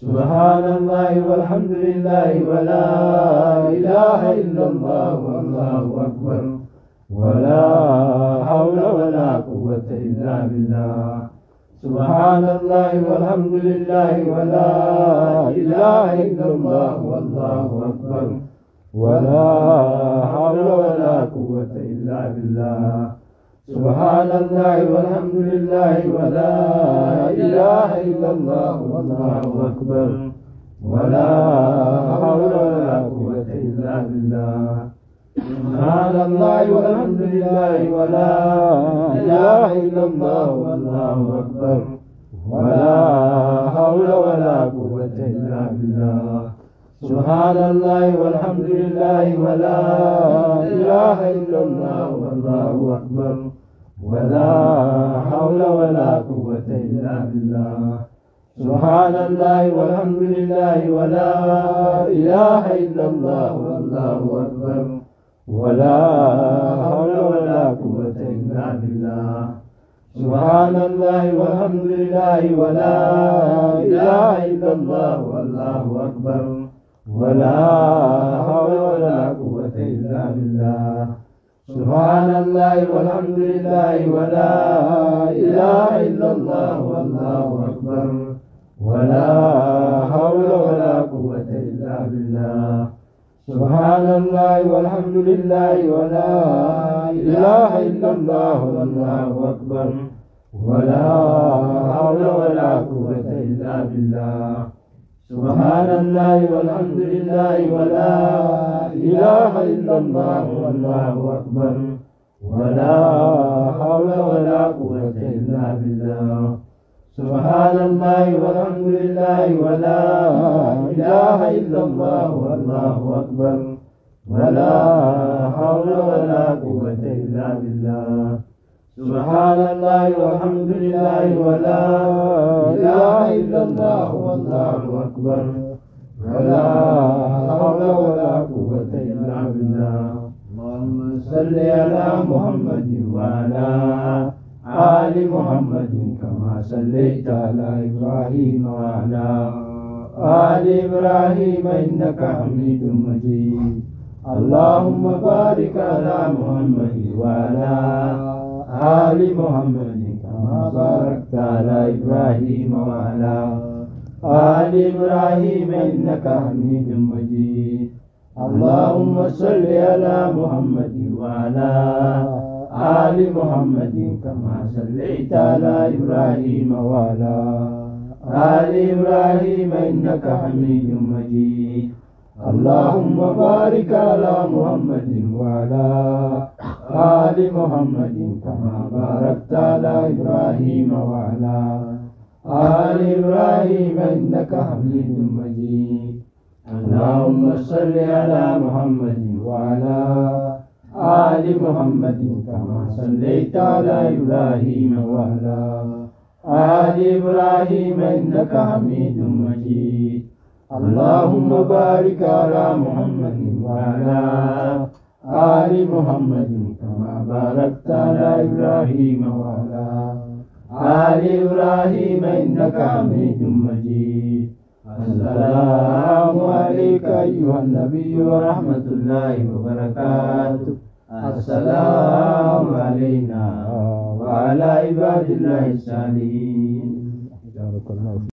سبحان الله والحمد لله ولا إله إلا الله والله أكبر ولا حول ولا قوة إلا بالله سبحان الله والحمد لله ولا إله إلا الله والله أكبر ولا حول ولا قوة إلا بالله سبحان الله والحمد لله ولا إله إلا الله والله أكبر ولا حول ولا قوة إلا بالله سبحان الله والحمد لله ولا إله إلا الله والله أكبر ولا حول ولا قوة إلا بالله سبحان الله والحمد لله ولا إله إلا الله والله أكبر ولا حول ولا قوة إلا بالله سبحان الله والحمد لله ولا إله إلا الله والله أكبر ولا حول ولا قوة إلا بالله سبحان الله والحمد لله ولا إله إلا الله والله أكبر ولا حول ولا قوة إلا بالله سبحان الله والحمد لله ولا إله إلا الله والله أكبر ولا حول ولا قوة إلا بالله سبحان الله والحمد لله ولا إله إلا الله والله أكبر ولا حول ولا قوة إلا بالله سبحان الله والحمد لله ولا إله إلا الله والله أكبر ولا حول ولا قوة إلا بالله سبحان الله والحمد لله ولا إله إلا الله والله أكبر ولا حول ولا قوة إلا بالله سبحان الله والحمد لله ولا إله إلا الله والله أكبر ولا حول ولا قوة إلا بالله اللهم صل على محمد وعلى آل محمد كما صليت على إبراهيم وعلى آل إبراهيم إنك حميد مجيد اللهم بارك على محمد وعلى آل محمد كما باركت على إبراهيم وعلى آل إبراهيم إنك حميد مجيد اللهم صل على محمد وعلى آل محمد كما صليت على إبراهيم وعلى آل إبراهيم إنك حميد مجيد اللهم بارك على محمد وعلى آل محمد كما باركت على إبراهيم وعلى آل إبراهيم إنك حميد مجيد اللهم صل على محمد وعلى آل محمد كما صليت على إبراهيم وعلى آل إبراهيم إنك حميد مجيد اللهم بارك على محمد وعلى آل محمد كما باركت على إبراهيم وعلى آل إبراهيم إنك حميد مجيد السلام عليك أيها النبي ورحمة الله وبركاته السلام علينا وعلى عباد الله الصالحين.